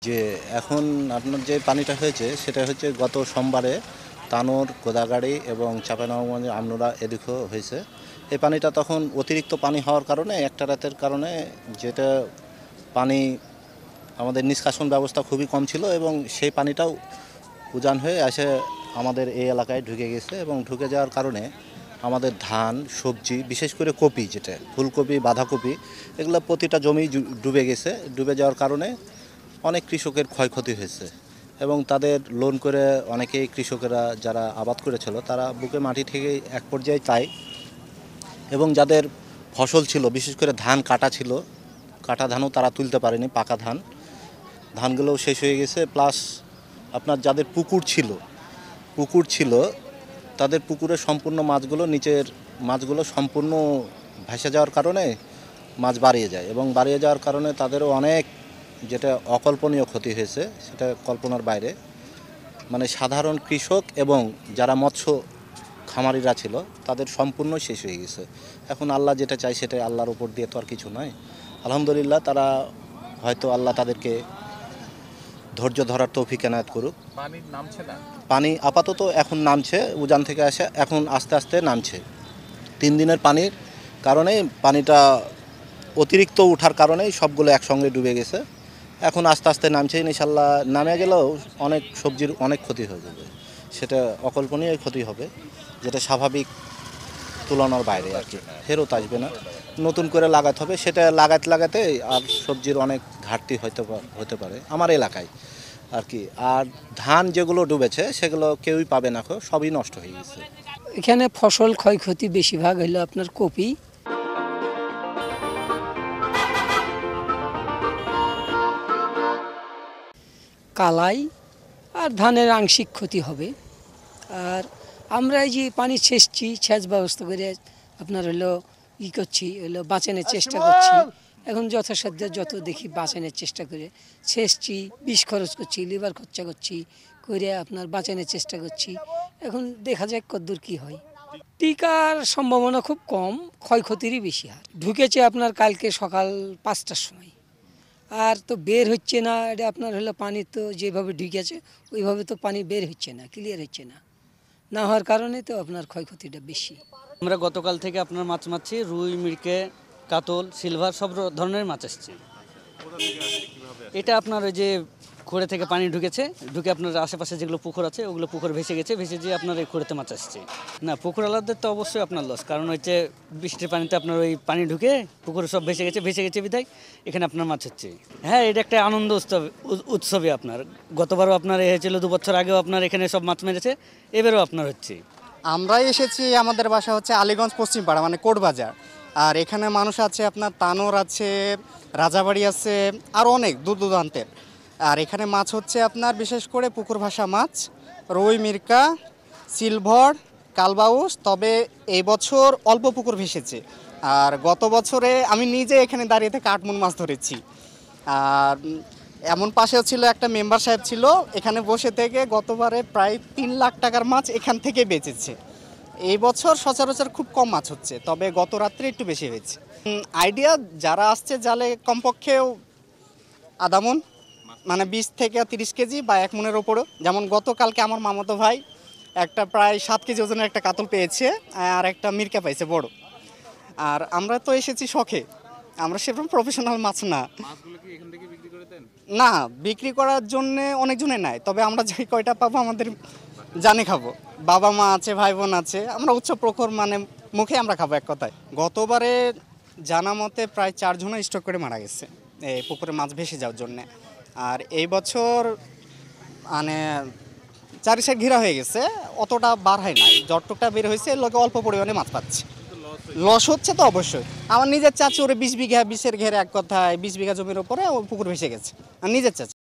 যে এখন আপনার যে পানিটা হয়েছে সেটা হচ্ছে গত সোমবারে তানোর, গোদাগাড়ি এবং চাঁপাইনবাবগঞ্জের আমনুরা এদিকেও হয়েছে। এই পানিটা তখন অতিরিক্ত পানি হওয়ার কারণে একটা রাতের কারণে যেটা পানি আমাদের নিষ্কাশন ব্যবস্থা খুবই কম ছিল এবং সেই পানিটাও উজান হয়ে এসে আমাদের এই এলাকায় ঢুকে গেছে এবং ঢুকে যাওয়ার কারণে আমাদের ধান, সবজি, বিশেষ করে কপি, যেটা ফুলকপি, বাঁধাকপি, এগুলো প্রতিটা জমি ডুবে গেছে। ডুবে যাওয়ার কারণে অনেক কৃষকের ক্ষয়ক্ষতি হয়েছে এবং তাদের লোন করে অনেকেই কৃষকেরা যারা আবাদ করেছিল তারা বুকে মাটি থেকে এক পর্যায়ে চায় এবং যাদের ফসল ছিল বিশেষ করে ধান কাটা ছিল, কাটা ধানও তারা তুলতে পারেনি, পাকা ধানগুলোও শেষ হয়ে গেছে। প্লাস আপনার যাদের পুকুর ছিল তাদের পুকুরের সম্পূর্ণ মাছগুলো, নিচের মাছগুলো সম্পূর্ণ ভেসে যাওয়ার কারণে মাছ বাড়িয়ে যায় এবং বাড়িয়ে যাওয়ার কারণে তাদেরও অনেক যেটা অকল্পনীয় ক্ষতি হয়েছে, সেটা কল্পনার বাইরে। মানে সাধারণ কৃষক এবং যারা মৎস্য খামারিরা ছিল তাদের সম্পূর্ণ শেষ হয়ে গেছে। এখন আল্লাহ যেটা চাই সেটা আল্লাহর উপর দিয়ে তো আর কিছু নয়। আলহামদুলিল্লাহ, তারা হয়তো আল্লাহ তাদেরকে ধৈর্য ধরার তৌফিক এনায়েত করুক। পানির নামছে না? পানি আপাতত এখন নামছে, উজান থেকে আসে এখন আস্তে আস্তে নামছে। 3 দিনের পানির কারণে পানিটা অতিরিক্ত ওঠার কারণেই সবগুলো একসঙ্গে ডুবে গেছে। এখন আস্তে আস্তে নামছে, ইনশাল্লাহ নামে গেলেও অনেক সবজির অনেক ক্ষতি হয়ে যাবে, সেটা অকল্পনীয় ক্ষতি হবে, যেটা স্বাভাবিক তুলনার বাইরে আর কি, ফেরত আসবে না, নতুন করে লাগাতে হবে। সেটা লাগাতে আর সবজির অনেক ঘাটতি হতে পারে আমার এলাকায় আর কি। আর ধান যেগুলো ডুবেছে সেগুলো কেউই পাবে না, সবই নষ্ট হয়ে গেছে। এখানে ফসল ক্ষয়ক্ষতি বেশিরভাগ হলো আপনার কপি, কালাই, আর ধানের আংশিক ক্ষতি হবে। আর আমরা এই যে পানি সেচ ব্যবস্থা করে আপনার হলো করছি, বাঁচানোর চেষ্টা করছি। এখন যথাসাধ্য যত দেখি বাঁচানোর চেষ্টা করে সেচছি, বিষ খরচ করছি, লিভার খরচা করছি, করে আপনার বাঁচানোর চেষ্টা করছি। এখন দেখা যাক কতদূর কী হয়। টিকার সম্ভাবনা খুব কম, ক্ষয়ক্ষতিরই বেশি হার। ঢুকেছে আপনার কালকে সকাল 5টার সময়, আর তো বের হচ্ছে না। এটা আপনার হলো পানি তো যেভাবে ঢুকেছে ওইভাবে তো পানি বের হচ্ছে না, ক্লিয়ার হচ্ছে না, না হওয়ার কারণে তো আপনার ক্ষয়ক্ষতিটা বেশি। আমরা গতকাল থেকে আপনার মাছ মারছি, রুই, মিরকে, কাতল, সিলভার, সব ধরনের মাছ আসছে। এটা আপনার ওই যে খোঁড়ে থেকে পানি ঢুকে আপনার আশেপাশে যেগুলো পুকুর আছে ওগুলো পুকুর ভেসে যে আপনার এই খোঁড়েতে মাছ আসছে। না, পুকুর আলাদের তো অবশ্যই আপনার লস, কারণ হচ্ছে বৃষ্টির পানিতে আপনার ওই পানি ঢুকে পুকুরে সব ভেসে গেছে বিধায় এখানে আপনার মাছ হচ্ছে। হ্যাঁ, এটা একটা আনন্দ উৎসবে আপনার গতবারও আপনার এ হয়েছিল, 2 বছর আগেও আপনার এখানে সব মাছ মেরেছে, এবারও আপনার হচ্ছে। আমরা এসেছি, আমাদের বাসা হচ্ছে আলীগঞ্জ পশ্চিমপাড়া, মানে কোটবাজার। আর এখানে মানুষ আছে আপনার তানোর আছে, রাজাবাড়ি আছে, আর অনেক দূর দূরান্তের। আর এখানে মাছ হচ্ছে আপনার বিশেষ করে পুকুর ভাষা মাছ, রুই, মিরকা, সিলভার, কালবাউস। তবে এই বছর অল্প পুকুর ভেসেছে, আর গত বছরে আমি নিজে এখানে দাঁড়িয়ে থেকে 8 মণ মাছ ধরেছি। আর এমন পাশেও ছিল একটা মেম্বার সাহেব ছিল, এখানে বসে থেকে গতবারে প্রায় 3 লাখ টাকার মাছ এখান থেকে বেচেছে। এই বছর সচরাচর খুব কম মাছ হচ্ছে, তবে গত রাত্রে একটু বেশি হয়েছে। আইডিয়া যারা আসছে জালে কমপক্ষেও আধা মণ, মানে 20 থেকে 30 কেজি বা 1 মণের ওপরও। যেমন গতকালকে আমার মামাতো ভাই একটা প্রায় 7 কেজি ওজনের একটা কাতল পেয়েছে, আর একটা মিরকা পাইছে বড়। আর আমরা তো এসেছি শখে, আমরা সেরকম প্রফেশনাল মাছ না। না, বিক্রি করার জন্য অনেকজনে নেয়, তবে আমরা যে কয়টা পাবো আমাদের জানে খাবো। বাবা মা আছে, ভাই বোন আছে, আমরা উচ্চ প্রখর, মানে মুখে আমরা খাবো এক কথায়। গতবারে জানা মতে প্রায় 4 জনা স্ট্রোক করে মারা গেছে এই পুকুরে মাছ ভেসে যাওয়ার জন্যে। আর এই বছর মানে 4 সাইড ঘেরা হয়ে গেছে, অতটা বার হয় না, যতটুকটা বের হয়েছে লোকে অল্প পরিমাণে মাছ পাচ্ছে। লস হচ্ছে তো অবশ্যই। আমার নিজের চাচি, ওরে 20 বিঘা, 20-এর ঘেরে এক কথায় 20 বিঘা জমির ওপরে ও পুকুর ভেসে গেছে, আর নিজের চাচি।